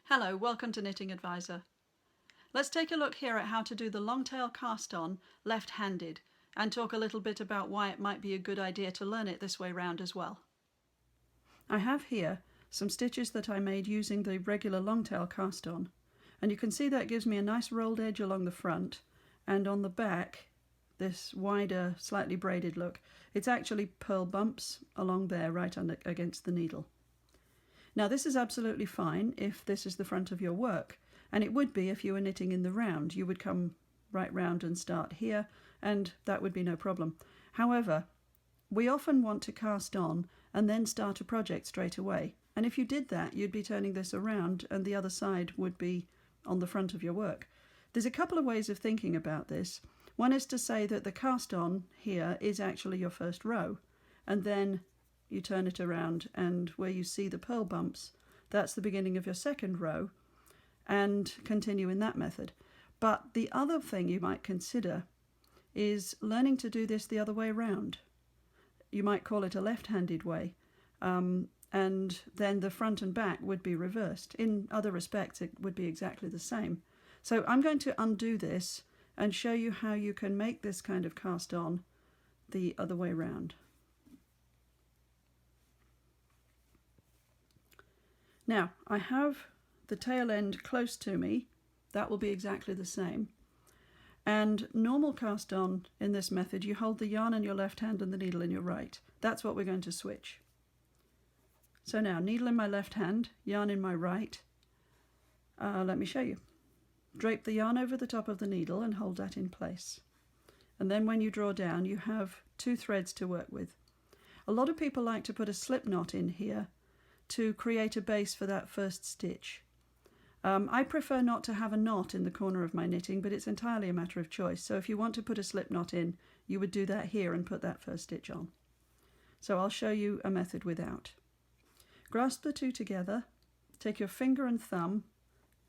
Hello, welcome to Knitting Advisor. Let's take a look here at how to do the long tail cast on left-handed and talk a little bit about why it might be a good idea to learn it this way round as well. I have here some stitches that I made using the regular long tail cast on, and you can see that gives me a nice rolled edge along the front, and on the back this wider, slightly braided look. It's actually purl bumps along there right under against the needle. Now this is absolutely fine if this is the front of your work, and it would be if you were knitting in the round. You would come right round and start here, and that would be no problem. However, we often want to cast on and then start a project straight away, and if you did that you'd be turning this around and the other side would be on the front of your work. There's a couple of ways of thinking about this. One is to say that the cast on here is actually your first row, and then you turn it around, and where you see the purl bumps, that's the beginning of your second row, and continue in that method. But the other thing you might consider is learning to do this the other way around. You might call it a left-handed way, and then the front and back would be reversed. In other respects it would be exactly the same. So I'm going to undo this and show you how you can make this kind of cast on the other way around. Now, I have the tail end close to me. That will be exactly the same. And normal cast on in this method, you hold the yarn in your left hand and the needle in your right. That's what we're going to switch. So now, needle in my left hand, yarn in my right. Let me show you. Drape the yarn over the top of the needle and hold that in place. And then when you draw down, you have two threads to work with. A lot of people like to put a slip knot in here to create a base for that first stitch. I prefer not to have a knot in the corner of my knitting, but it's entirely a matter of choice. So if you want to put a slip knot in, you would do that here and put that first stitch on. So I'll show you a method without. Grasp the two together, take your finger and thumb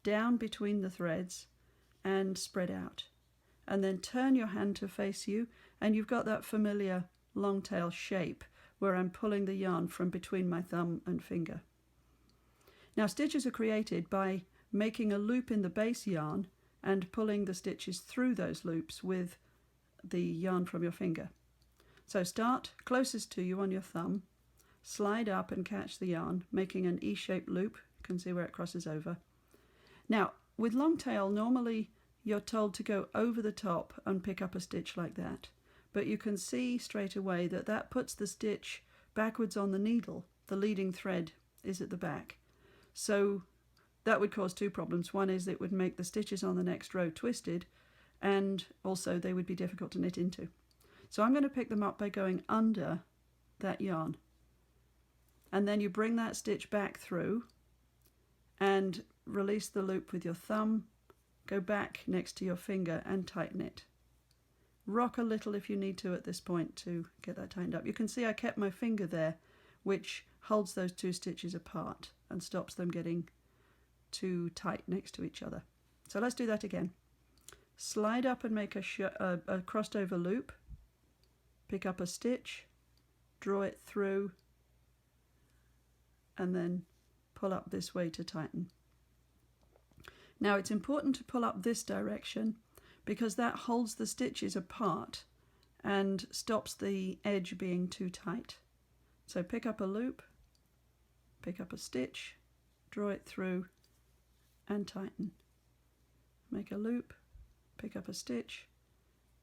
down between the threads and spread out. And then turn your hand to face you, and you've got that familiar long tail shape where I'm pulling the yarn from between my thumb and finger. Now stitches are created by making a loop in the base yarn and pulling the stitches through those loops with the yarn from your finger. So start closest to you on your thumb, slide up and catch the yarn, making an E-shaped loop. You can see where it crosses over. Now with long tail, normally you're told to go over the top and pick up a stitch like that. But you can see straight away that that puts the stitch backwards on the needle. The leading thread is at the back. So that would cause two problems. One is it would make the stitches on the next row twisted, and also they would be difficult to knit into. So I'm going to pick them up by going under that yarn. And then you bring that stitch back through and release the loop with your thumb, go back next to your finger and tighten it. Rock a little if you need to at this point to get that tightened up. You can see I kept my finger there, which holds those two stitches apart and stops them getting too tight next to each other. So let's do that again. Slide up and make a crossed over loop, pick up a stitch, draw it through, and then pull up this way to tighten. Now it's important to pull up this direction because that holds the stitches apart and stops the edge being too tight. So pick up a loop, pick up a stitch, draw it through and tighten. Make a loop, pick up a stitch,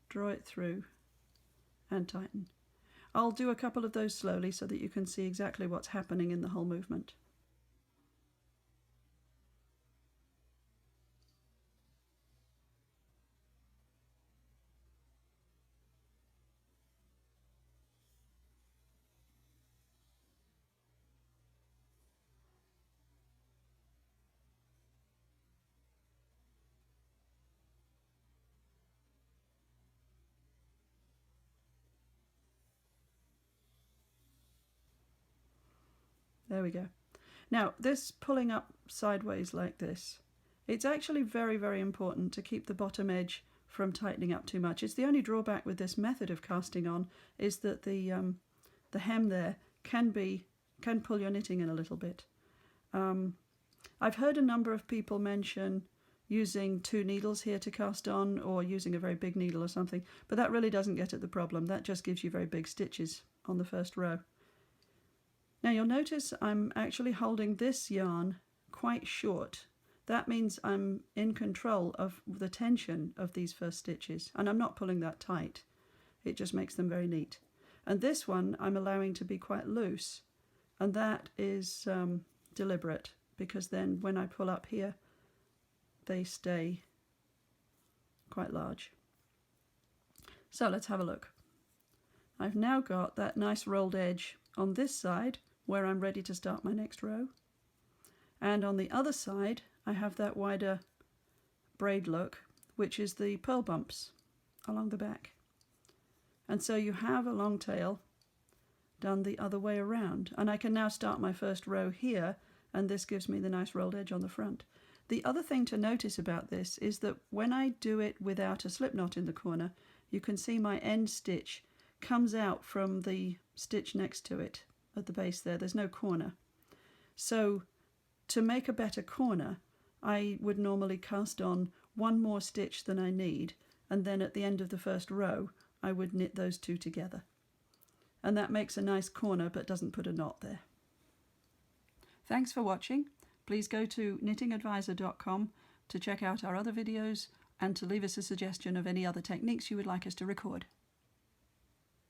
draw it through and tighten. I'll do a couple of those slowly so that you can see exactly what's happening in the whole movement. There we go. Now this pulling up sideways like this, it's actually very, very important to keep the bottom edge from tightening up too much. It's the only drawback with this method of casting on is that the hem there can pull your knitting in a little bit. I've heard a number of people mention using 2 needles here to cast on, or using a very big needle or something, but that really doesn't get at the problem. That just gives you very big stitches on the first row. Now you'll notice I'm actually holding this yarn quite short. That means I'm in control of the tension of these first stitches, and I'm not pulling that tight. It just makes them very neat. And this one I'm allowing to be quite loose, and that is deliberate, because then when I pull up here they stay quite large. So let's have a look. I've now got that nice rolled edge on this side where I'm ready to start my next row, and on the other side I have that wider braid look, which is the purl bumps along the back. And so you have a long tail done the other way around, and I can now start my first row here, and this gives me the nice rolled edge on the front. The other thing to notice about this is that when I do it without a slip knot in the corner, you can see my end stitch comes out from the stitch next to it at the base there. There's no corner. So to make a better corner, I would normally cast on 1 more stitch than I need, and then at the end of the first row I would knit those 2 together. And that makes a nice corner but doesn't put a knot there. Thanks for watching. Please go to knittingadvisor.com to check out our other videos and to leave us a suggestion of any other techniques you would like us to record.